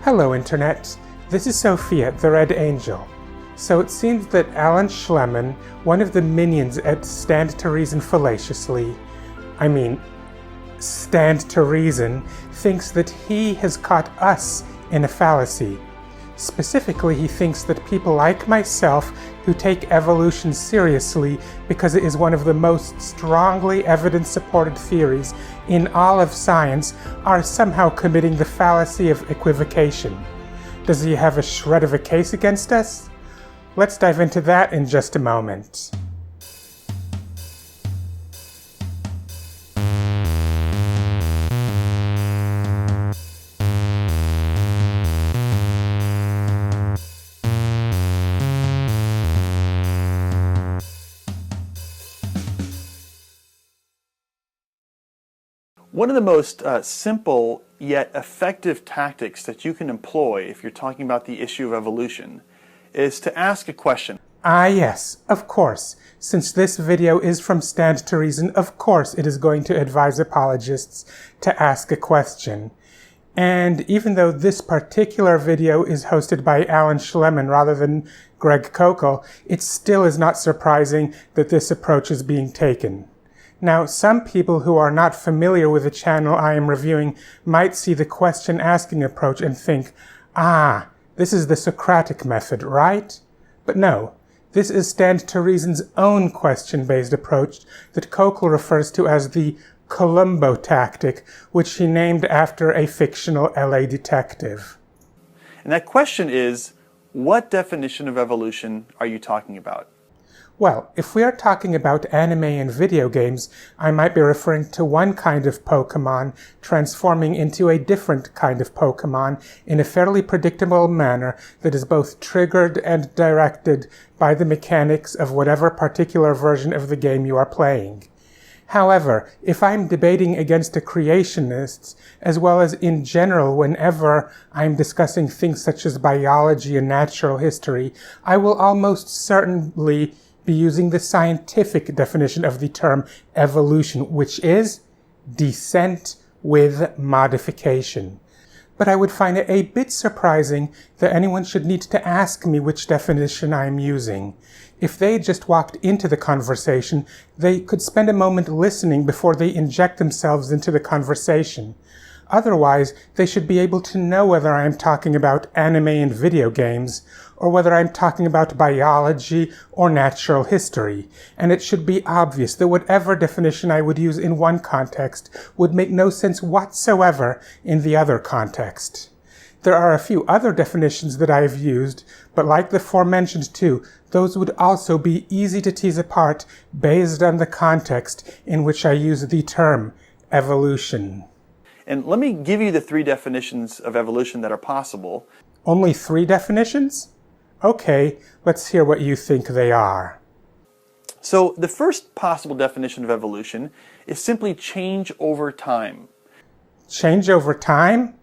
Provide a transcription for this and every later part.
Hello Internet, this is Sophia, the Red Angel. So it seems that Alan Shlemon, one of the minions at Stand to Reason Fallaciously, Stand to Reason, thinks that he has caught us in a fallacy. Specifically, he thinks that people like myself who take evolution seriously because it is one of the most strongly evidence-supported theories in all of science are somehow committing the fallacy of equivocation. Does he have a shred of a case against us? Let's dive into that in just a moment. One of the most simple yet effective tactics that you can employ if you're talking about the issue of evolution is to ask a question. Ah yes, of course. Since this video is from Stand to Reason, of course it is going to advise apologists to ask a question. And even though this particular video is hosted by Alan Shlemon rather than Greg Kokel, it still is not surprising that this approach is being taken. Now, some people who are not familiar with the channel I am reviewing might see the question-asking approach and think, this is the Socratic method, right? But no, this is Stand to Reason's own question-based approach that Kokel refers to as the Columbo tactic, which he named after a fictional LA detective. And that question is, what definition of evolution are you talking about? Well, if we are talking about anime and video games, I might be referring to one kind of Pokemon transforming into a different kind of Pokemon in a fairly predictable manner that is both triggered and directed by the mechanics of whatever particular version of the game you are playing. However, if I'm debating against the creationists, as well as in general whenever I'm discussing things such as biology and natural history, I will almost certainly be using the scientific definition of the term evolution, which is descent with modification. But I would find it a bit surprising that anyone should need to ask me which definition I'm using. If they just walked into the conversation, they could spend a moment listening before they inject themselves into the conversation. Otherwise, they should be able to know whether I am talking about anime and video games, or whether I'm talking about biology or natural history, and it should be obvious that whatever definition I would use in one context would make no sense whatsoever in the other context. There are a few other definitions that I have used, but like the aforementioned two, those would also be easy to tease apart based on the context in which I use the term evolution. And let me give you the three definitions of evolution that are possible. Only three definitions? Okay, let's hear what you think they are. So the first possible definition of evolution is simply change over time. Change over time?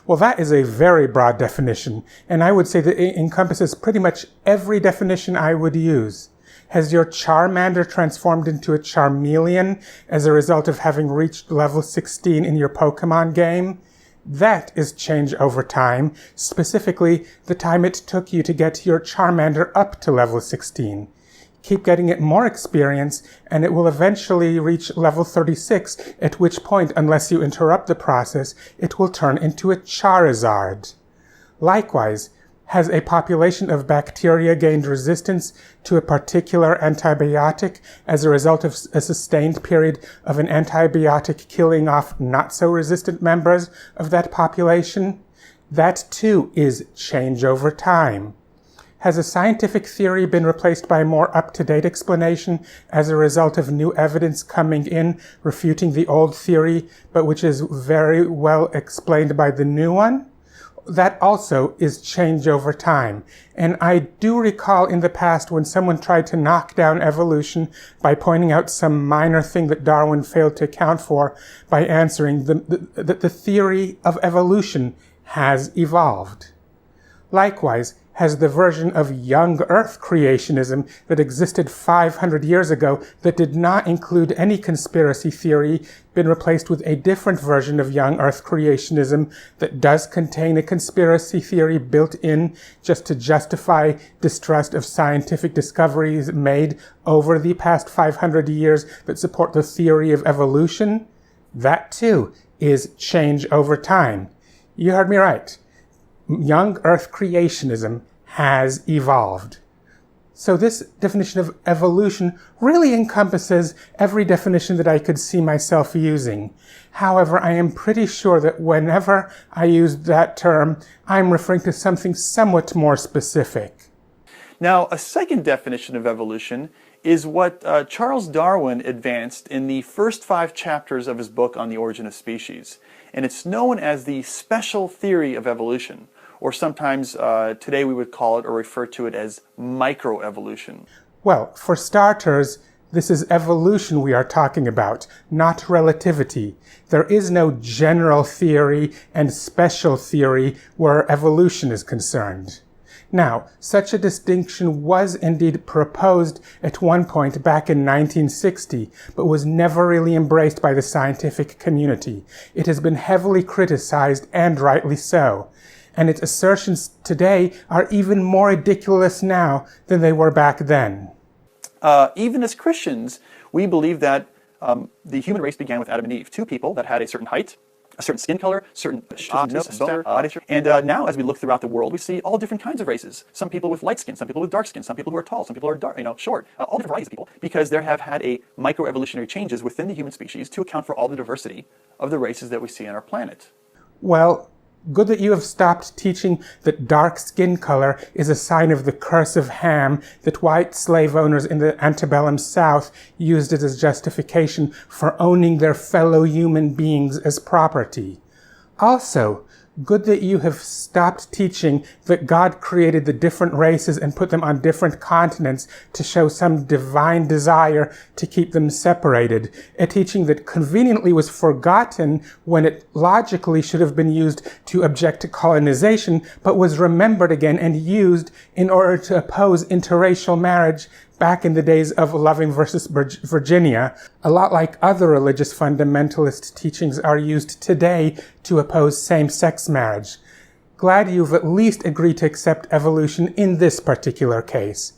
Well, that is a very broad definition, and I would say that it encompasses pretty much every definition I would use. Has your Charmander transformed into a Charmeleon as a result of having reached level 16 in your Pokemon game? That is change over time, specifically the time it took you to get your Charmander up to level 16. Keep getting it more experience, and it will eventually reach level 36, at which point, unless you interrupt the process, it will turn into a Charizard. Likewise, has a population of bacteria gained resistance to a particular antibiotic as a result of a sustained period of an antibiotic killing off not-so-resistant members of that population? That too is change over time. Has a scientific theory been replaced by a more up-to-date explanation as a result of new evidence coming in refuting the old theory, but which is very well explained by the new one? That also is change over time. And I do recall in the past when someone tried to knock down evolution by pointing out some minor thing that Darwin failed to account for by answering that the theory of evolution has evolved. Likewise, has the version of young Earth creationism that existed 500 years ago that did not include any conspiracy theory been replaced with a different version of young Earth creationism that does contain a conspiracy theory built in just to justify distrust of scientific discoveries made over the past 500 years that support the theory of evolution? That too is change over time. You heard me right. Young Earth creationism has evolved. So this definition of evolution really encompasses every definition that I could see myself using. However, I am pretty sure that whenever I use that term, I'm referring to something somewhat more specific. Now, a second definition of evolution is what Charles Darwin advanced in the first 5 chapters of his book on the origin of species. And it's known as the special theory of evolution, or sometimes today we would call it or refer to it as microevolution. Well, for starters, this is evolution we are talking about, not relativity. There is no general theory and special theory where evolution is concerned. Now, such a distinction was indeed proposed at one point back in 1960, but was never really embraced by the scientific community. It has been heavily criticized, and rightly so. And its assertions today are even more ridiculous now than they were back then. Even as Christians, we believe that the human race began with Adam and Eve, 2 people that had a certain height, a certain skin color, certain and now as we look throughout the world, we see all different kinds of races. Some people with light skin, some people with dark skin, some people who are tall, some people who are short, all different varieties of people, because there have had a microevolutionary changes within the human species to account for all the diversity of the races that we see on our planet. Well, good that you have stopped teaching that dark skin color is a sign of the curse of Ham that white slave owners in the antebellum South used it as justification for owning their fellow human beings as property. Also, good that you have stopped teaching that God created the different races and put them on different continents to show some divine desire to keep them separated, a teaching that conveniently was forgotten when it logically should have been used to object to colonization, but was remembered again and used in order to oppose interracial marriage back in the days of Loving versus Virginia, a lot like other religious fundamentalist teachings are used today to oppose same-sex marriage. Glad you've at least agreed to accept evolution in this particular case.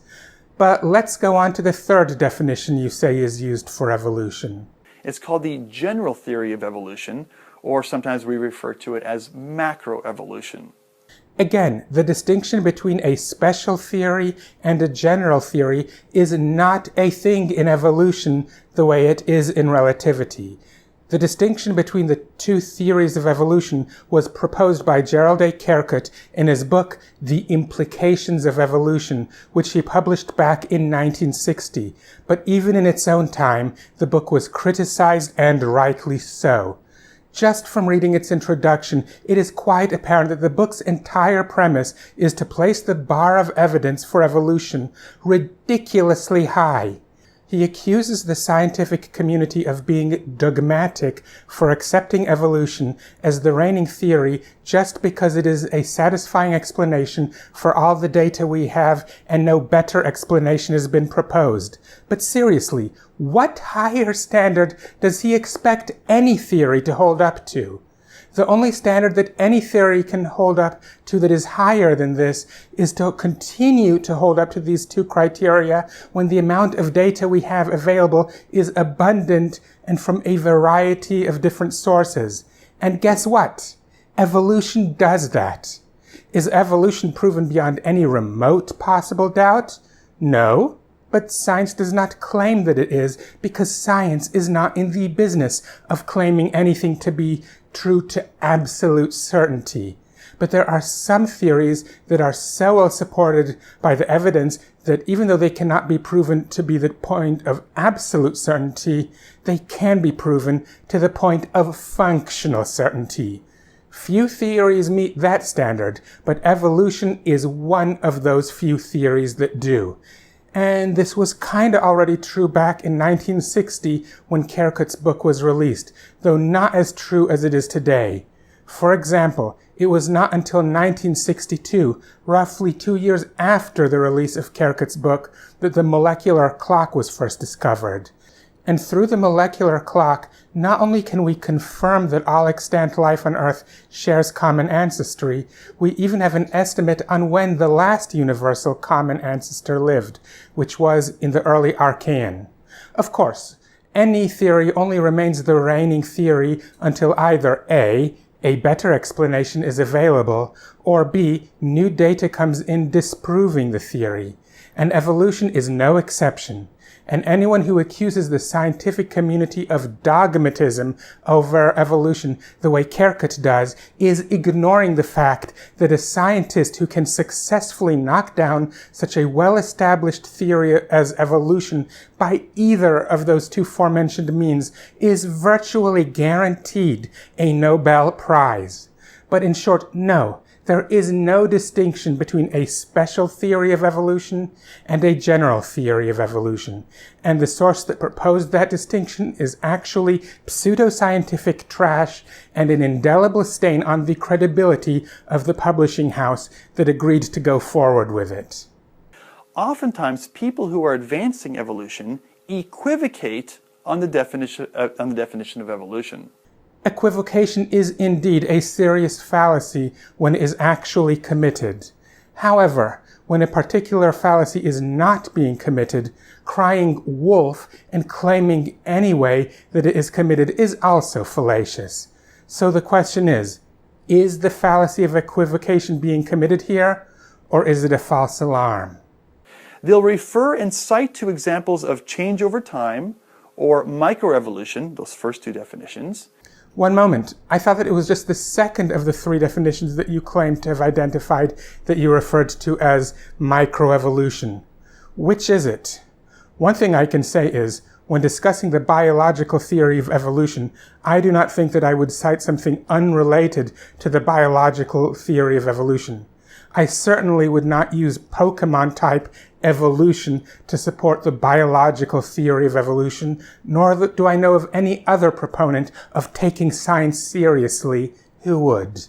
But let's go on to the third definition you say is used for evolution. It's called the general theory of evolution, or sometimes we refer to it as macroevolution. Again, the distinction between a special theory and a general theory is not a thing in evolution the way it is in relativity. The distinction between the 2 theories of evolution was proposed by Gerald A. Kerkut in his book, The Implications of Evolution, which he published back in 1960. But even in its own time, the book was criticized, and rightly so. Just from reading its introduction, it is quite apparent that the book's entire premise is to place the bar of evidence for evolution ridiculously high. He accuses the scientific community of being dogmatic for accepting evolution as the reigning theory just because it is a satisfying explanation for all the data we have and no better explanation has been proposed. But seriously, what higher standard does he expect any theory to hold up to? The only standard that any theory can hold up to that is higher than this is to continue to hold up to these 2 criteria when the amount of data we have available is abundant and from a variety of different sources. And guess what? Evolution does that. Is evolution proven beyond any remote possible doubt? No. But science does not claim that it is, because science is not in the business of claiming anything to be true to absolute certainty. But there are some theories that are so well supported by the evidence that even though they cannot be proven to be the point of absolute certainty, they can be proven to the point of functional certainty. Few theories meet that standard, but evolution is one of those few theories that do. And this was kinda already true back in 1960 when Kerkut's book was released, though not as true as it is today. For example, it was not until 1962, roughly 2 years after the release of Kerkut's book, that the molecular clock was first discovered. And through the molecular clock, not only can we confirm that all extant life on Earth shares common ancestry, we even have an estimate on when the last universal common ancestor lived, which was in the early Archean. Of course, any theory only remains the reigning theory until either A better explanation is available, or B, new data comes in disproving the theory. And evolution is no exception. And anyone who accuses the scientific community of dogmatism over evolution the way Kerkut does is ignoring the fact that a scientist who can successfully knock down such a well-established theory as evolution by either of those two aforementioned means is virtually guaranteed a Nobel Prize. But in short, no. There is no distinction between a special theory of evolution and a general theory of evolution, and the source that proposed that distinction is actually pseudoscientific trash and an indelible stain on the credibility of the publishing house that agreed to go forward with it. Oftentimes, people who are advancing evolution equivocate on the definition of evolution. Equivocation is indeed a serious fallacy when it is actually committed. However, when a particular fallacy is not being committed, crying wolf and claiming anyway that it is committed is also fallacious. So the question is the fallacy of equivocation being committed here, or is it a false alarm? They'll refer and cite to examples of change over time or microevolution, those first two definitions. One moment. I thought that it was just the second of the three definitions that you claimed to have identified that you referred to as microevolution. Which is it? One thing I can say is, when discussing the biological theory of evolution, I do not think that I would cite something unrelated to the biological theory of evolution. I certainly would not use Pokemon-type evolution to support the biological theory of evolution, nor do I know of any other proponent of taking science seriously who would.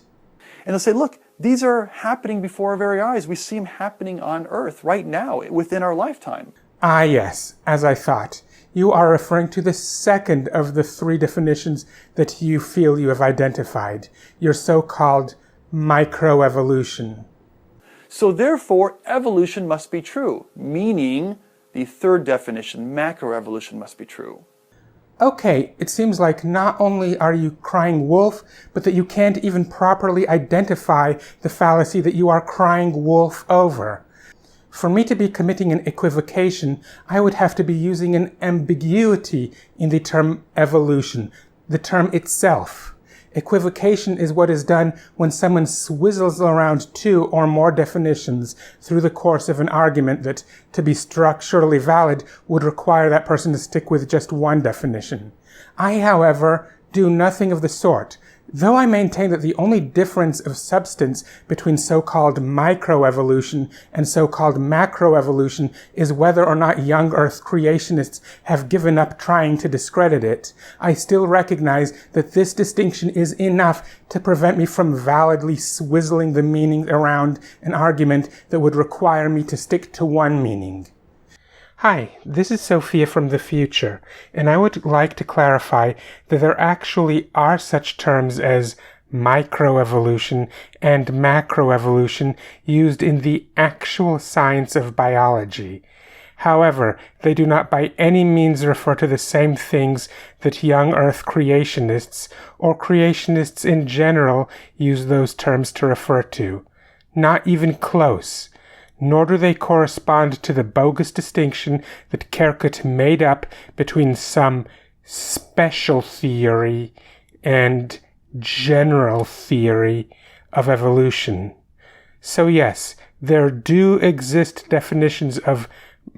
And they'll say, look, these are happening before our very eyes. We see them happening on Earth right now, within our lifetime. Ah, yes, as I thought. You are referring to the second of the three definitions that you feel you have identified, your so-called microevolution. So therefore, evolution must be true, meaning the third definition, macroevolution, must be true. Okay, it seems like not only are you crying wolf, but that you can't even properly identify the fallacy that you are crying wolf over. For me to be committing an equivocation, I would have to be using an ambiguity in the term evolution, the term itself. Equivocation is what is done when someone swizzles around two or more definitions through the course of an argument that, to be structurally valid, would require that person to stick with just one definition. I, however, do nothing of the sort. Though I maintain that the only difference of substance between so-called microevolution and so-called macroevolution is whether or not young Earth creationists have given up trying to discredit it, I still recognize that this distinction is enough to prevent me from validly swizzling the meaning around an argument that would require me to stick to one meaning. Hi, this is Sophia from the future, and I would like to clarify that there actually are such terms as microevolution and macroevolution used in the actual science of biology. However, they do not by any means refer to the same things that young Earth creationists, or creationists in general, use those terms to refer to. Not even close. Nor do they correspond to the bogus distinction that Kerkut made up between some special theory and general theory of evolution. So yes, there do exist definitions of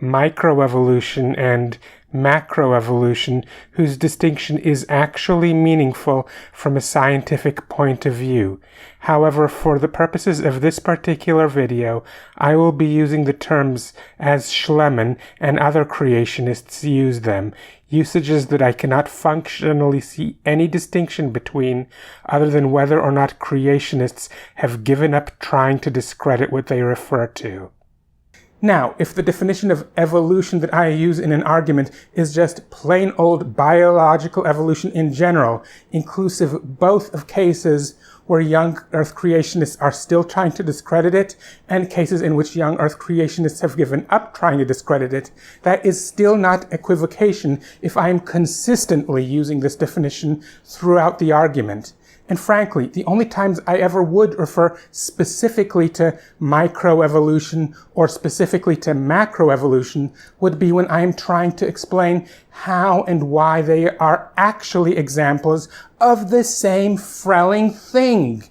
microevolution and macroevolution, whose distinction is actually meaningful from a scientific point of view. However, for the purposes of this particular video, I will be using the terms as Shlemon and other creationists use them, usages that I cannot functionally see any distinction between other than whether or not creationists have given up trying to discredit what they refer to. Now, if the definition of evolution that I use in an argument is just plain old biological evolution in general, inclusive both of cases where young Earth creationists are still trying to discredit it and cases in which young Earth creationists have given up trying to discredit it, that is still not equivocation if I am consistently using this definition throughout the argument. And frankly, the only times I ever would refer specifically to microevolution or specifically to macroevolution would be when I am trying to explain how and why they are actually examples of the same frelling thing.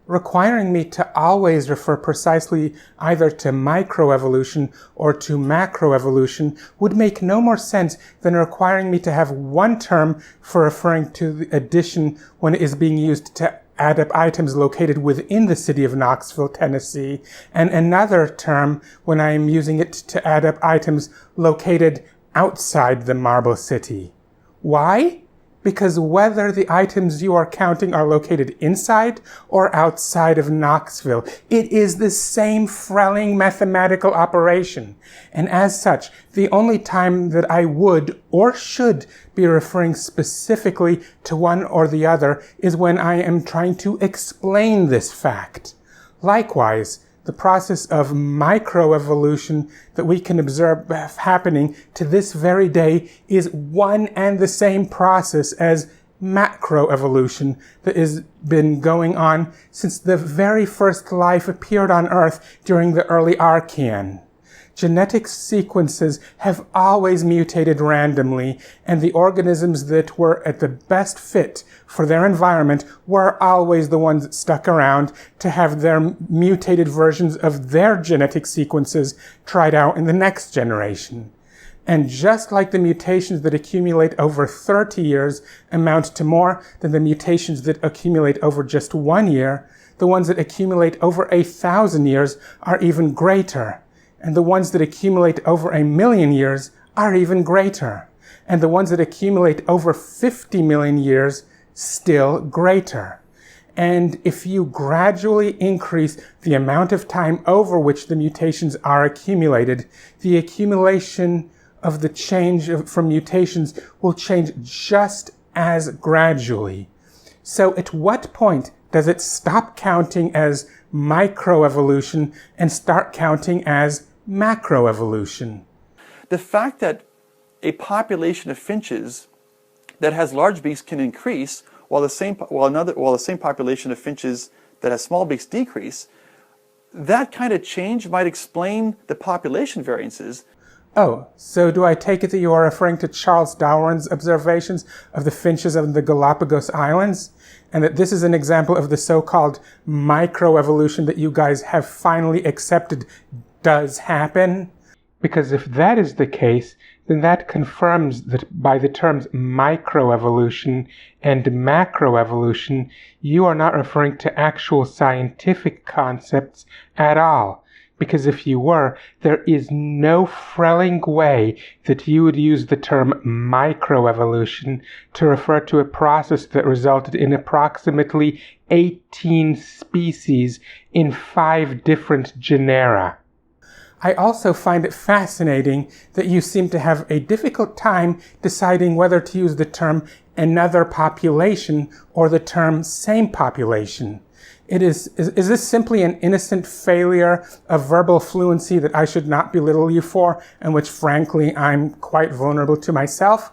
Requiring me to always refer precisely either to microevolution or to macroevolution would make no more sense than requiring me to have one term for referring to the addition when it is being used to add up items located within the city of Knoxville, Tennessee, and another term when I am using it to add up items located outside the Marble City. Why? Because whether the items you are counting are located inside or outside of Knoxville, it is the same frelling mathematical operation. And as such, the only time that I would or should be referring specifically to one or the other is when I am trying to explain this fact. Likewise, the process of microevolution that we can observe happening to this very day is one and the same process as macroevolution that has been going on since the very first life appeared on Earth during the early Archean. Genetic sequences have always mutated randomly, and the organisms that were at the best fit for their environment were always the ones that stuck around to have their mutated versions of their genetic sequences tried out in the next generation. And just like the mutations that accumulate over 30 years amount to more than the mutations that accumulate over just 1 year, the ones that accumulate over 1,000 years are even greater. And the ones that accumulate over 1,000,000 years are even greater. And the ones that accumulate over 50 million years, still greater. And if you gradually increase the amount of time over which the mutations are accumulated, the accumulation of the change from mutations will change just as gradually. So at what point does it stop counting as microevolution and start counting as macroevolution? The fact that a population of finches that has large beaks can increase while the same population of finches that has small beaks decrease, that kind of change might explain the population variances. Oh, so do I take it that you are referring to Charles Darwin's observations of the finches of the Galapagos Islands, and that this is an example of the so-called microevolution that you guys have finally accepted does happen? Because if that is the case, then that confirms that by the terms microevolution and macroevolution, you are not referring to actual scientific concepts at all. Because if you were, there is no frelling way that you would use the term microevolution to refer to a process that resulted in approximately 18 species in 5 different genera. I also find it fascinating that you seem to have a difficult time deciding whether to use the term another population or the term same population. Is this simply an innocent failure of verbal fluency that I should not belittle you for, and which frankly I'm quite vulnerable to myself?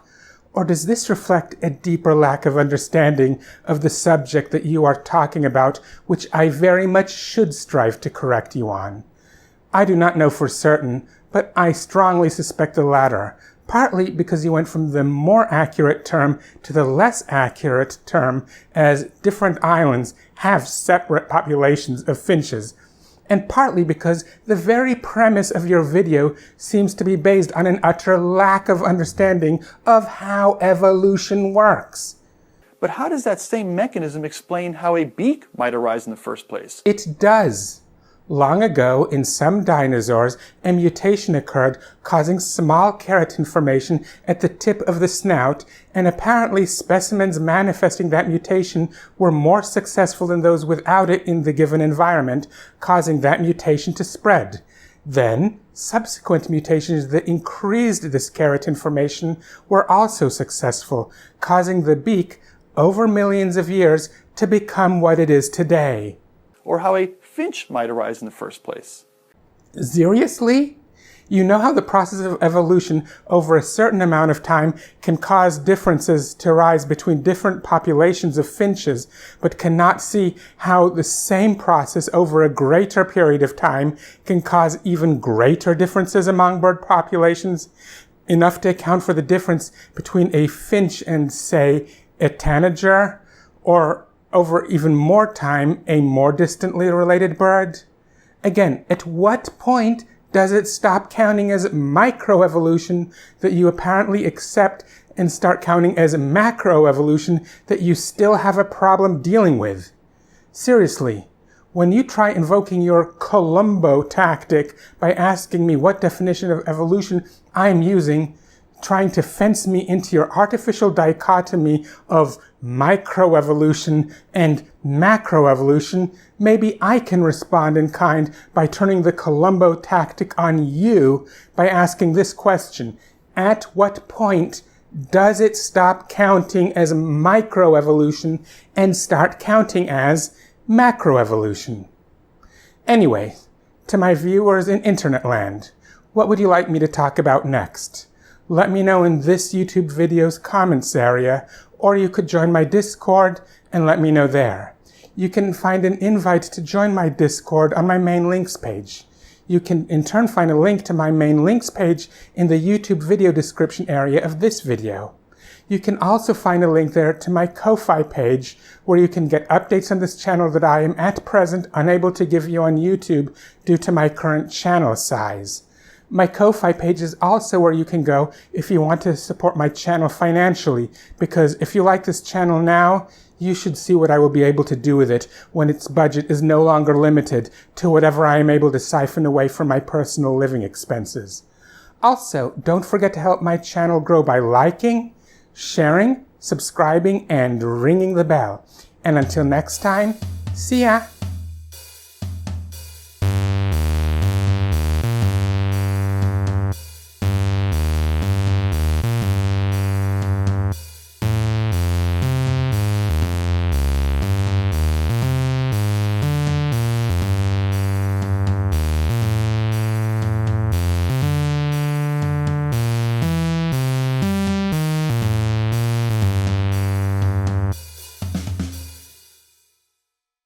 Or does this reflect a deeper lack of understanding of the subject that you are talking about, which I very much should strive to correct you on? I do not know for certain, but I strongly suspect the latter, partly because you went from the more accurate term to the less accurate term, as different islands have separate populations of finches, and partly because the very premise of your video seems to be based on an utter lack of understanding of how evolution works. But how does that same mechanism explain how a beak might arise in the first place? It does. Long ago, in some dinosaurs, a mutation occurred causing small keratin formation at the tip of the snout, and apparently specimens manifesting that mutation were more successful than those without it in the given environment, causing that mutation to spread. Then, subsequent mutations that increased this keratin formation were also successful, causing the beak, over millions of years, to become what it is today. Or how a finch might arise in the first place. Seriously? You know how the process of evolution over a certain amount of time can cause differences to rise between different populations of finches, but cannot see how the same process over a greater period of time can cause even greater differences among bird populations? Enough to account for the difference between a finch and, say, a tanager, or over even more time, a more distantly related bird? Again, at what point does it stop counting as microevolution that you apparently accept and start counting as macroevolution that you still have a problem dealing with? Seriously, when you try invoking your Columbo tactic by asking me what definition of evolution I'm using, trying to fence me into your artificial dichotomy of microevolution and macroevolution, maybe I can respond in kind by turning the Columbo tactic on you by asking this question: at what point does it stop counting as microevolution and start counting as macroevolution? Anyway, to my viewers in internet land, what would you like me to talk about next? Let me know in this YouTube video's comments area, or you could join my Discord and let me know there. You can find an invite to join my Discord on my main links page. You can in turn find a link to my main links page in the YouTube video description area of this video. You can also find a link there to my Ko-Fi page, where you can get updates on this channel that I am at present unable to give you on YouTube due to my current channel size. My Ko-Fi page is also where you can go if you want to support my channel financially, because if you like this channel now, you should see what I will be able to do with it when its budget is no longer limited to whatever I am able to siphon away from my personal living expenses. Also, don't forget to help my channel grow by liking, sharing, subscribing, and ringing the bell. And until next time, see ya!